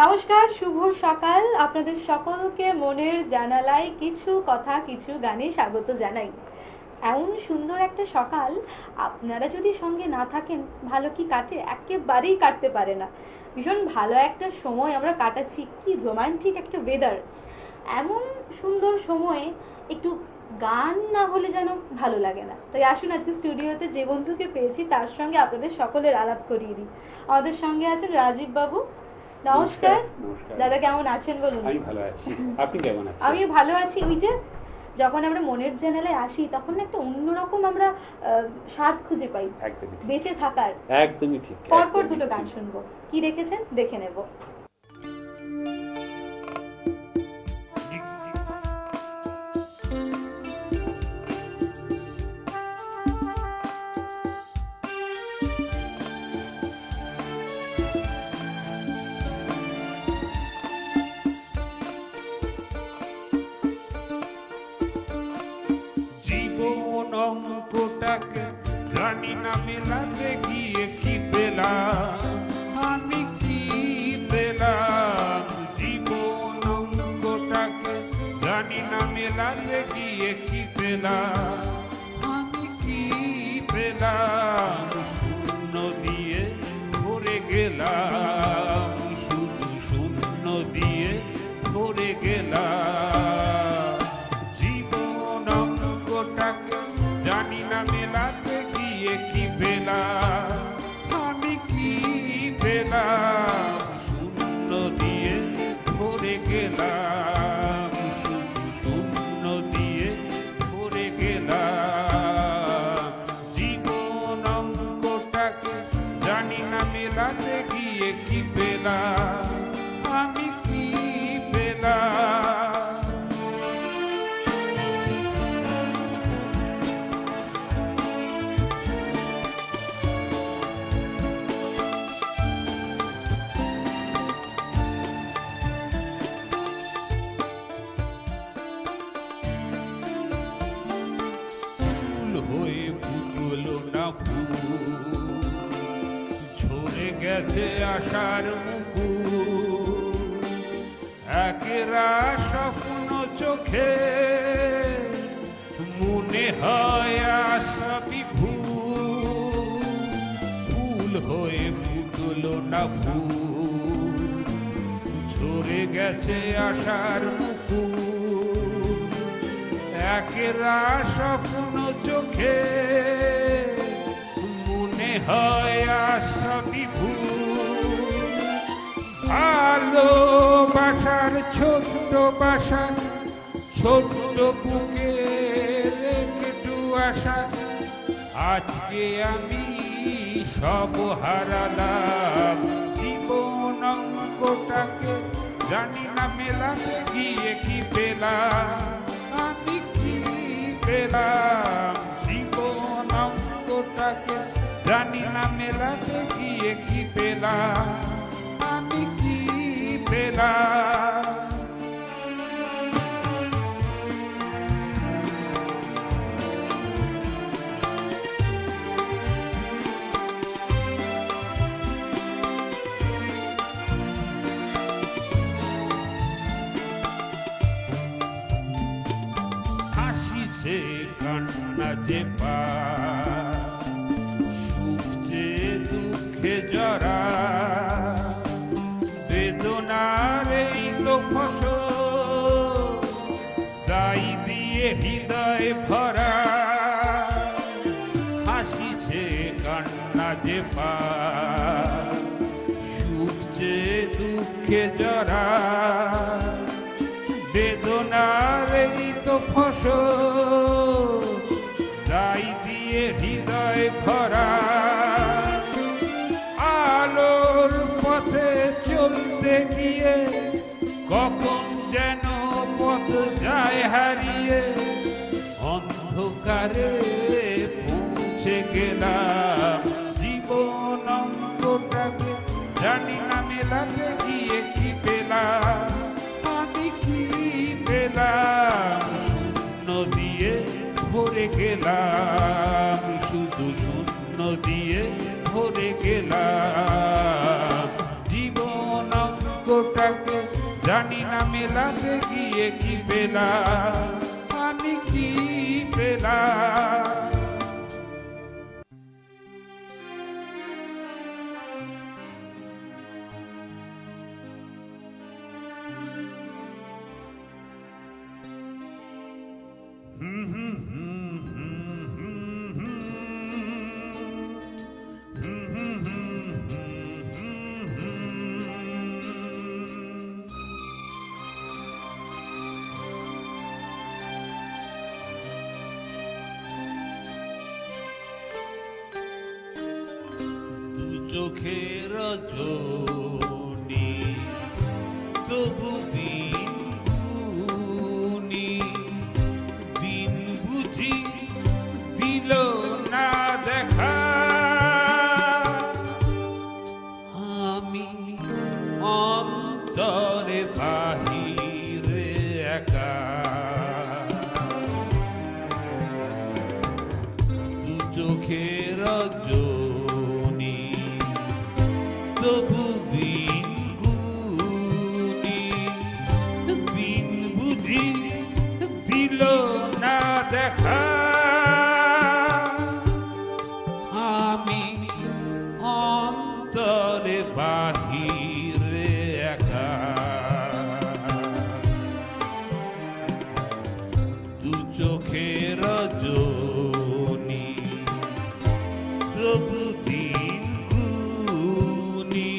নমস্কার, শুভ সকাল। আপনাদের সকলকে মনের জানালায় কিছু কথা কিছু গানে স্বাগত জানাই। এমন সুন্দর একটা সকাল আপনারা যদি সঙ্গে না থাকেন ভালো কি কাটে? একেবারেই কাটতে পারে না। ভীষণ ভালো একটা সময় আমরা কাটাচ্ছি, কি রোমান্টিক একটা ওয়েদার। এমন সুন্দর সময়ে একটু গান না হলে যেন ভালো লাগে না। তাই আসুন আজকে স্টুডিওতে যে বন্ধুকে পেয়েছি তার সঙ্গে আপনাদের সকলের আলাপ করিয়ে দিই। আমাদের সঙ্গে আছেন রাজীব বাবু। নমস্কার। দাদা কেমন আছেন বলুন? আমি ভালো আছি, আপনি কেমন আছেন? আমি ভালো আছি। ওই যে যখন আমরা মনের জানালায় আসি তখন একটা অন্যরকম আমরা স্বাদ খুঁজে পাই বেঁচে থাকার। একদমই ঠিক। পরপর দুটো গান শুনবো, কি রেখেছেন দেখে নেব। অঙ্কটাকে জানি না মেলাতে গিয়ে কি পেলাম, আমি কি পেলাম। জীবন অঙ্কটাকে জানি না মেলাতে গিয়ে কি পেলাম, আমি কি পেলাম। শূন্য দিয়ে ভরে গেলাম, শুধু শূন্য দিয়ে ভরে গেলাম। জীবন অঙ্কটাকে জানি না মেলাতে গিয়ে কি পেলাম, আমি কি পেলাম। শূন্য দিয়ে ভরে গেলাম, শুধু শূন্য দিয়ে ভরে গেলাম। জীবন অঙ্কটাকে জানি না মেলাতে গিয়ে কি পেলাম, আমি কি পেলাম। হয়ে ফুটলো না ফুল, ঝরে গেছে আশার মুকুল। একেরা স্বপ্ন চোখে মনে হয় আশা বিভুল। ফুল হয়ে ফুটলো না ফুল, ঝরে গেছে আশার মুকুল। একেরা স্বপ্ন চোখে মনে হয় আশা বিভুল। ভালোবাসার ছোট্ট বাসা, ছোট্ট বুকে একটু আশা। আজকে আমি সব হারালাম। জীবন অঙ্কটাকে জানি না মেলাতে গিয়ে কি পেলাম, আমি কি পেলাম। জীবন অঙ্কটাকে জানি না মেলাতে গিয়ে কি পেলাম, আমি কি পেলাম। হাসিছে কান্না যে পা, সুখ যে দুঃখে জরা। বেদনার এই তো ফসল, যাই দিয়ে হৃদয় ভরা। হাসিছে কান্না যে পা, সুখ যে দুঃখে জরা। বেদনার এই তো ফসল, যাই দিয়ে হৃদয় ভরা। আলোর পথে চলতে গিয়ে কখন যেন পথ যায় হারিয়ে। অন্ধকারে পৌঁছে গেলাম। জীবন অঙ্কটাকে জানি না মেলাতে গিয়ে কি পেলাম, আমি কি পেলাম। শূন্য দিয়ে ভরে গেলাম, শুধু শূন্য দিয়ে ভরে গেলাম। জীবন অঙ্ক অঙ্গটাকে জানি না মেলাতে গিয়ে কি পেলাম, আমি কি পেলাম। চোখের রজনী তবু দিন গুনি, দিন বুঝি দিল না দেখা, আমি অন্তরে বাহিরে একা, দু চোখের রজনী তবু দিন গুনি, দিন বুঝি দিল না দেখা, আমি অন্তরে বাহিরে একা, দু চোখের রজনী তবু দিন গুনি।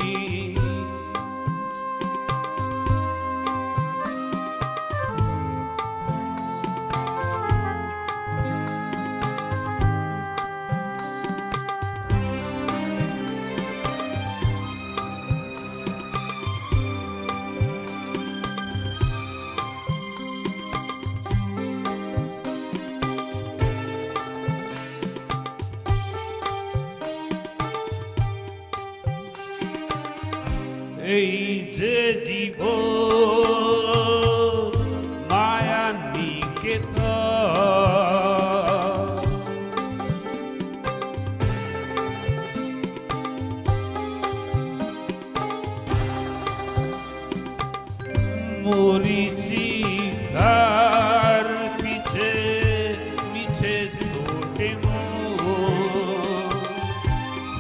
এই যে জীবন মায়া নিকেতন, মরিচিকার পিছে মিছে ছোটে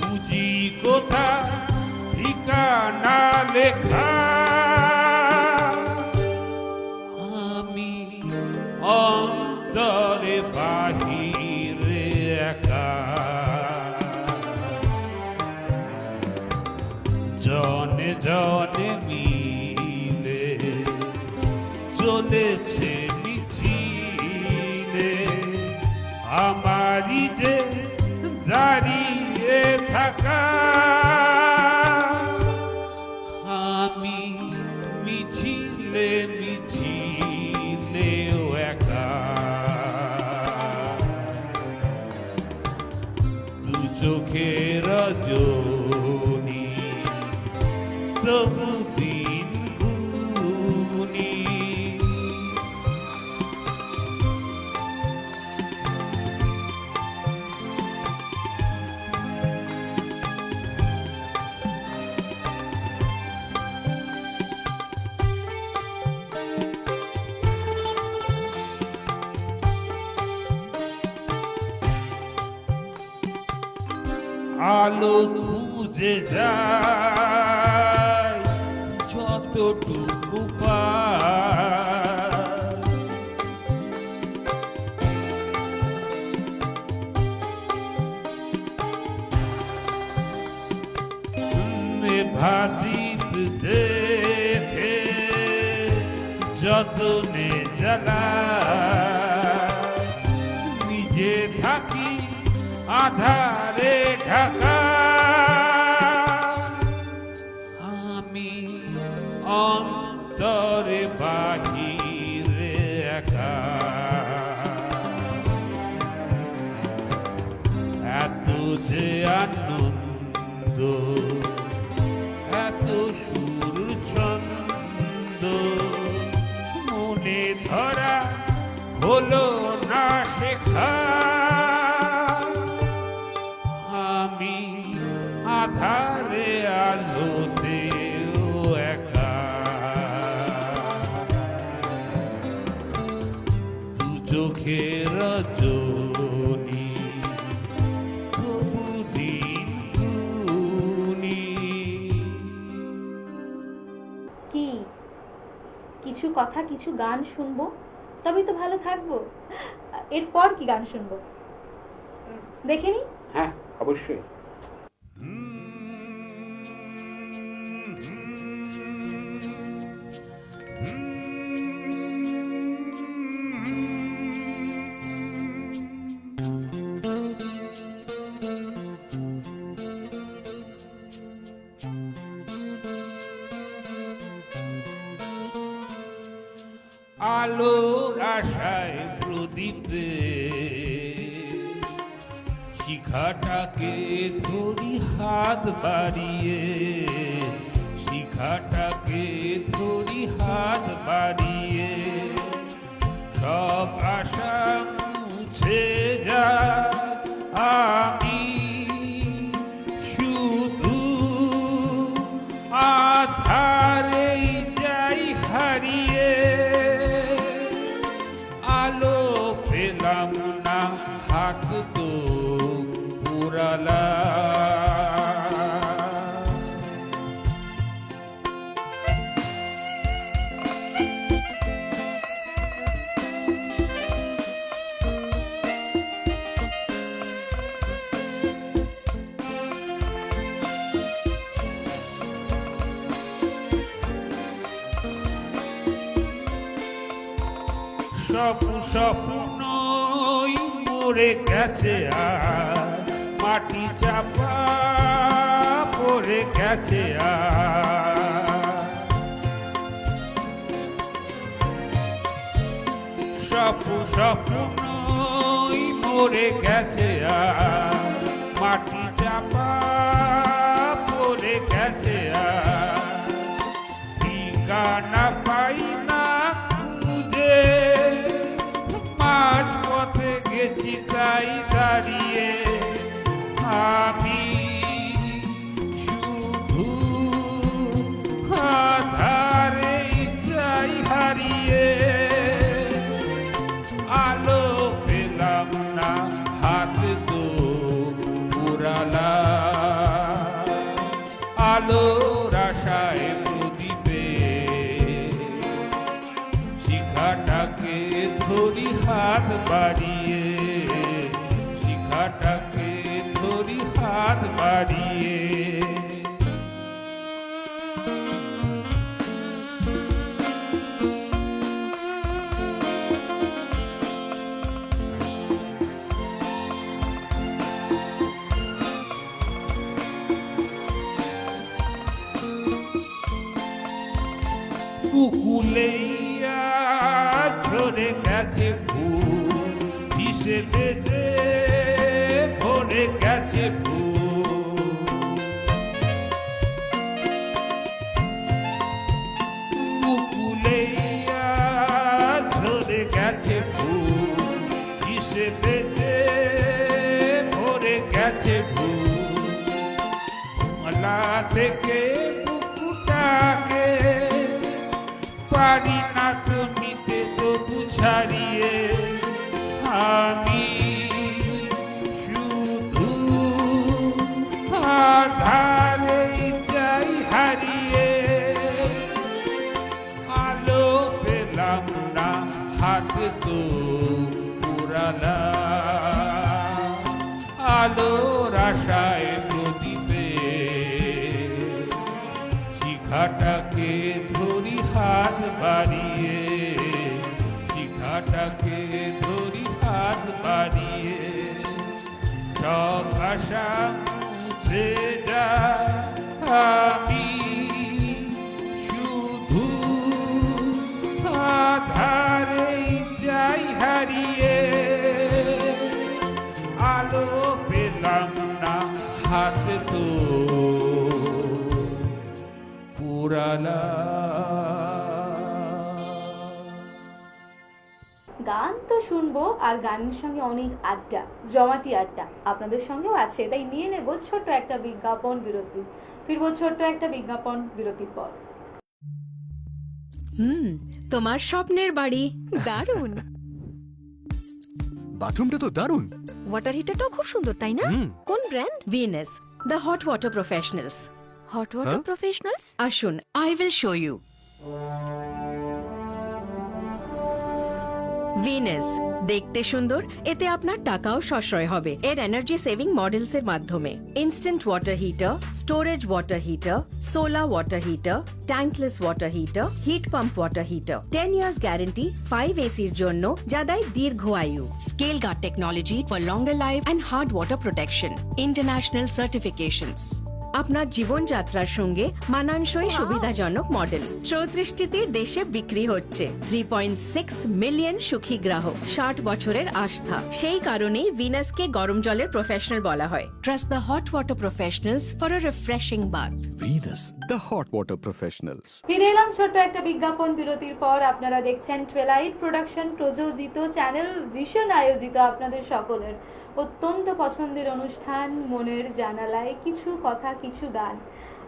বুঝি কোথা ঠিকানা লেখা, আমি অন্তরে বাহিরে একা, জনে জনে মিলে চলেছে মিছিলে, আমারই যে দাঁড়িয়ে থাকা, আমি মিছিলে মিছিলেও একা, দু চোখের রজনী তবু দিন গুনি। আলো খুঁজে যায় যতটুকু পায়, নেভাদীপ দেখে যতনে জ্বালায়, নিজে থাকি আধারে ঢাকা, আমি অন্তরে বাহিরে একা, এত যে আনন্দ এত সুর ছন্দ মনে ধরা হলো না শেখা, আমি আধারে আলোতেও একা, চোখের রজনী তবু দিন গুনি। কি কিছু কথা কিছু গান শুনবো, তবেই তো ভালো থাকবো। এরপর কি গান শুনবো দেখে নি। হ্যাঁ, অবশ্যই। আলোর আশায় প্রদীপে শিখাটাকে ধরি হাত বাড়িয়ে, শিখাটাকে ধরি হাত বাড়িয়ে। সব আশা মুছে যায়, আমি শুধু আধারেই যাই হারিয়ে। আলো পেলাম না, হাত তো পুরালা। স্বপ্নই মরে গেছে আর মাটি চাপা পড়ে গেছে আর। স্বপ্নই মরে গেছে আর মাটি চাপা পড়ে গেছে আর। ঠিকানা পাই না খুঁজে, মাঝ পথে গেছি তাই দাঁড়িয়ে। আমি শুধু আধারেই যাই হারিয়ে। আলো পেলাম না, হাত তো পুরালা। আলোর আশায় প্রদীপে শিখাটাকে ধরি হাত বাড়িয়ে, শিখাটাকে ধরি হাত বাড়িয়ে। কুকুলেইয়া ঝরে গেছে ফুল, হিসেবে ভরে গেছে ফুল। কুকুলেইয়া ঝরে গেছে ফুল, হিসেবে ভরে গেছে ফুল। মালা থেকে বুকুটাকে পারি না তো নিতে তবু ছাড়িয়ে। আমি শুধু আধারেই যাই হারিয়ে। আলো পেলাম না, হাত তো পুরালা। আলোর আশায় প্রদীপে শিখাটাকে ধরি হাত বাড়িয়ে, শিখাটাকে ধরি হাত বাড়িয়ে। সব আশা মুছে যায়, আমি শুধু আধারেই যাই হারিয়ে। আলো পেলাম না, হাত তো পুরালা। গান তো শুনবো, আর গানের সঙ্গে অনেক আড্ডা, জমাটি আড্ডা আপনাদের সঙ্গেও আছে। তাই নিয়ে নেব ছোট্ট একটা বিজ্ঞাপন বিরতি। ফিরবো ছোট্ট একটা বিজ্ঞাপন বিরতির পর। তোমার স্বপ্নের বাড়ি দারুণ। বাথরুমটা তো দারুণ। ওয়াটার হিটারটাও খুব সুন্দর, তাই না? হুম। কোন brand? Venus, the hot water professionals. Hot water Huh? Professionals? Ashun, I will show you. Venus, দেখতে সুন্দর, এতে আপনার টাকাও সাশ্রয় হবে এর এনার্জি সেভিং মডেলস এর মাধ্যমে। Instant water heater, storage water heater, solar water heater, tankless water heater, heat pump water heater, 10 years guarantee, 5 এসির জন্য যা দেয় দীর্ঘ আয়ু। Scale guard technology for longer life and hard water protection, international certifications. আপনার জীবনযাত্রার সঙ্গে মানানসই সুবিধাজনক মডেল 34টি দেশে বিক্রি হচ্ছে। 3.6 মিলিয়ন সুখী গ্রাহক, 60 বছরের আস্থা। সেই কারণেই ভিনাসকে গরম জলের প্রফেশনাল বলা হয়। Trust the hot water professionals for a refreshing bath. Venus, the hot water professionals. ফিরে এলাম ছোট্ট একটা বিজ্ঞাপন বিরতির পর। আপনারা দেখছেন টুয়েলাইট প্রোডাকশন প্রযোজিত চ্যানেল ভিশন আয়োজিত আপনাদের সকলের অত্যন্ত পছন্দের অনুষ্ঠান মনের জানালায় কিছু কথা কিছু গান।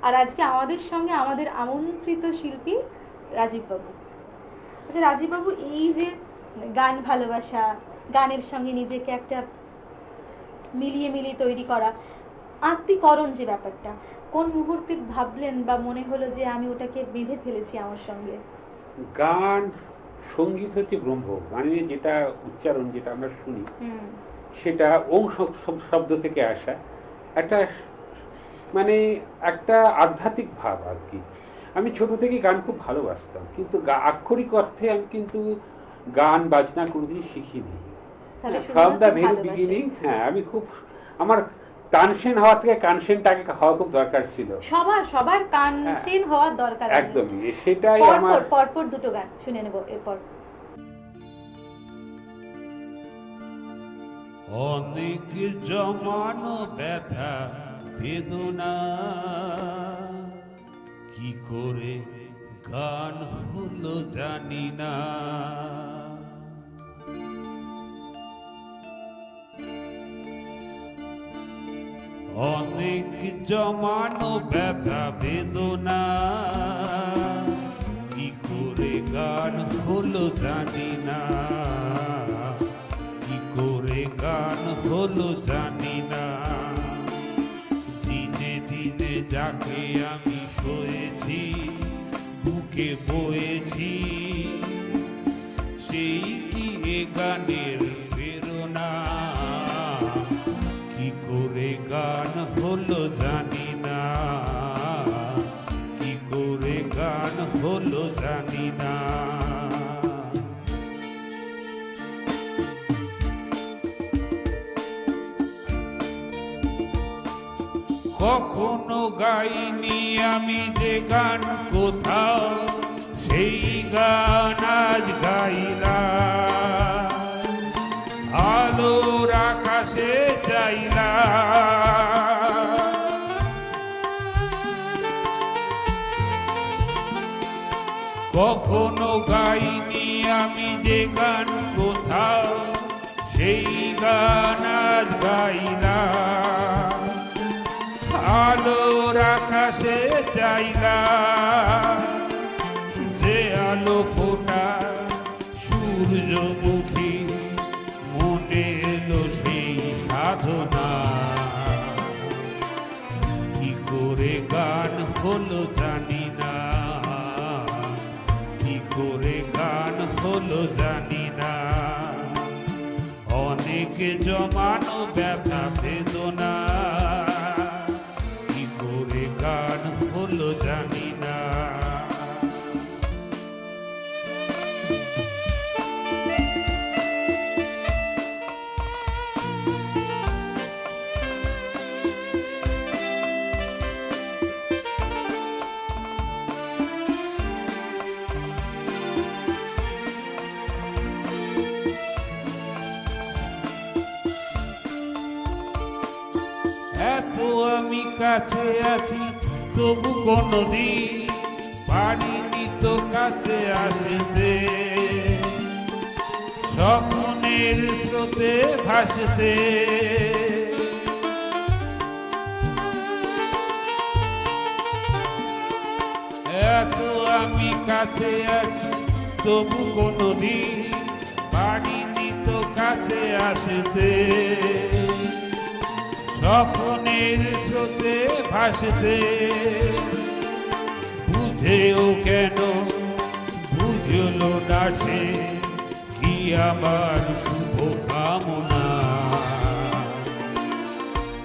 আর আজকে আমাদের সঙ্গে আমাদের আমন্ত্রিত শিল্পী রাজীববাবু। আচ্ছা রাজীববাবু, এই যে গান ভালোবাসা, গানের সঙ্গে নিজেকে একটা মিলিয়ে তৈরি করা, আত্মীকরণ যে ব্যাপারটা, কোন মুহূর্তে ভাবলেন বা মনে হলো যে আমি ওটাকে বেঁধে ফেলেছি আমার সঙ্গে? গান, সঙ্গীত হচ্ছে ব্রহ্ম। গানের যেটা উচ্চারণ, যেটা আমরা শুনি, সেটা ওং শব্দ থেকে আসা একটা, মানে একটা আধ্যাত্মিক ভাব আর কি। আমি ছোট থেকে গান খুব ভালোবাসতাম, কিন্তু আক্ষরিক অর্থে আমি কিন্তু গান বাজনা কোনোদিন শিখিনি। From the very beginning. হ্যাঁ, আমি খুব, আমার তানসেন হওয়ার থেকে কানসেনটাকে হওয়া খুব দরকার ছিল। সবার কানসেন হওয়ার দরকার আছে। একদমই, সেটাই আমার। পরপর দুটো গান শুনে নেব এরপর। অনেক জমানো ব্যথা বেদনা, কি করে গান হলো জানি না। অনেক জমানো ব্যথা বেদনা, কি করে গান হলো জানি না, কি করে গান হলো জানি না। দিনে দিনে যাকে আমি সয়েছি, বুকে বয়েছি, সেই কি এ গানের প্রেরণা, কি করে গান হলো জানি না, কি করে গান হলো জানি না। কখনো গাইনি আমি যে গান কোথাও, সেই গান আজ গাইলাম, আলোর আকাশে চাইলাম। কখনো গাইনি আমি যে গান কোথাও, সেই গান আজ গাইলাম, আলোর আকাশে চাইলাম। যে আলো ফোটা সূর্যমুখী, মনে এলো সেই সাধনা, কি করে গান হলো জানি না, কি করে গান হলো জানি না। অনেক জমানো ব্যথা বেদনা, কি করে গান হলো জানি না। এত আমি কাছে আছি, তবু কোনদিন পারিনি তো কাছে আসতে, স্বপ্নের স্রোতে ভাসতে। এত আমি কাছে আছি, তবু কোনদিন পারিনি তো কাছে হাসতে, স্বপ্নের স্রোতে ভাসতে, বুঝেও কেন বুঝলো না সে কি আমার শুভ কামনা।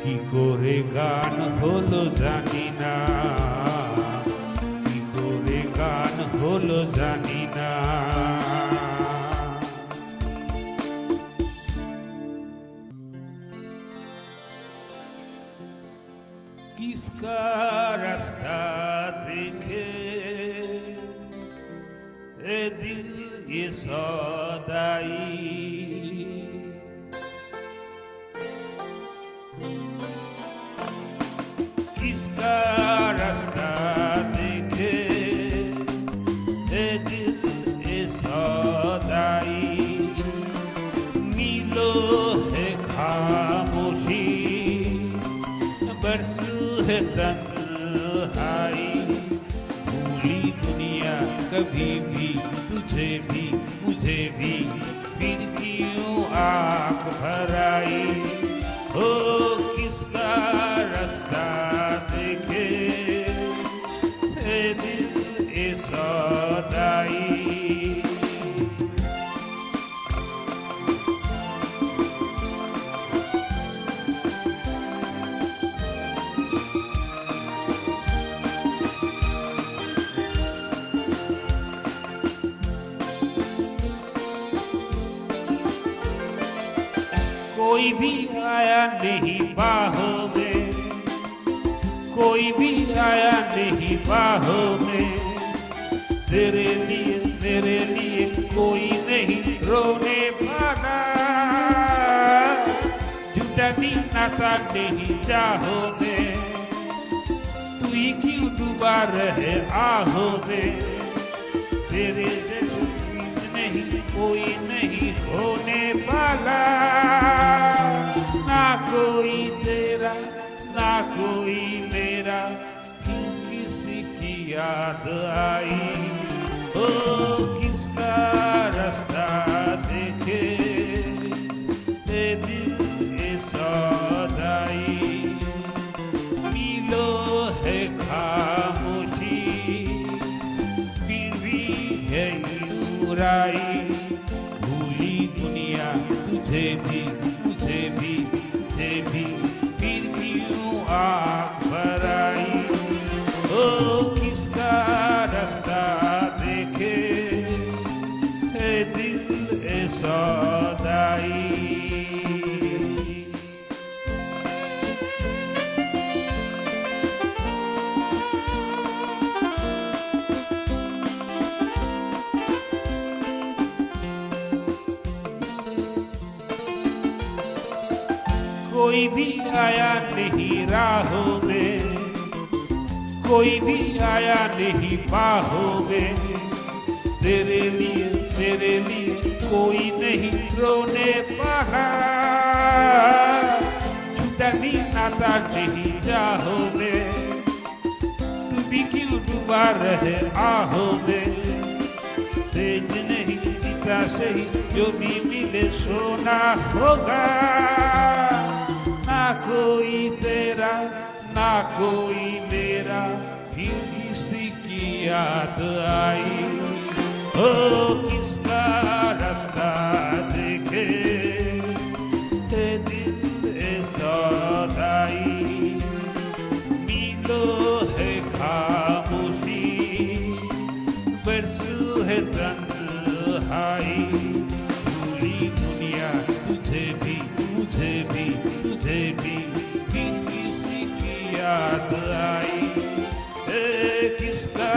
কি করে গান হলো জানি না, কি করে গান হলো জানি না। किसका रास्ता देखे ए दिल ये सौदाई, किसका रास्ता देखे ए दिल ये सौदाई। मिलो है खामोशी बरसू है तन्हाई, भूली दुनिया कभी भी तुझे भी मुझे भी, फिर क्यों आँख भराई। हो किसका रास्ता देखे ए दिल ए सौदाई। कोई भी आया नहीं बाहों में, कोई भी आया नहीं बाहों में, तेरे लिए कोई नहीं रोने वाला। झूठा भी नाता नहीं चाहों में, तू ही क्यों डूबा रहे आहों में। तेरे नहीं कोई नहीं होने वाला, ना कोई तेरा ना कोई मेरा, क्यों किसी की याद आई। ओ किसका रास्ता देखे ए दिल ए सौदाई। मिलो है खामोशी फिर भी है बुराई, भूली दुनिया तुझे भी मुझे भी तुझे भी, फिर क्यों आँख भराई। ओ किसका रास्ता देखे ए दिल ए सौदाई। कोई भी आया नहीं राहों में, कोई भी आया नहीं बाहों में, तेरे लिए कोई नहीं रोने वाला। छूटा भी नाता नहीं चाहों में, तू भी क्यों डूबा रहे आहों में। सेज नहीं जीता सही जो भी मिले सोना होगा, ना कोई तेरा ना कोई मेरा, फिर किसी की याद आई। ओ किसका रास्ता देखे ए दिल ए सौदाई। मिलो है खामोशी बरसू है तन्हाई, भूली दुनिया तुझे भी मुझे भी तुझे भी, फिर किसी की याद आई। किसका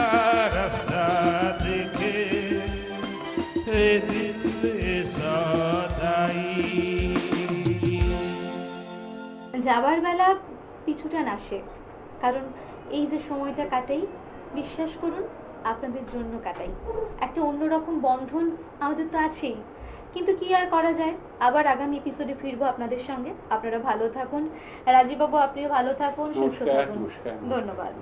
रास्ता देखे ए दिल ए सौदाई। যাবার বেলা পিছুটা নাসে, কারণ এই যে সময়টা কাটাই বিশ্বাস করুন আপনাদের জন্য কাটাই। একটা অন্যরকম বন্ধন আমাদের তো আছেই, কিন্তু কি আর করা যায়। আবার আগামী এপিসোডে ফিরবো আপনাদের সঙ্গে। আপনারা ভালো থাকুন, রাজীব বাবু আপনিও ভালো থাকুন, সুস্থ থাকুন। ধন্যবাদ।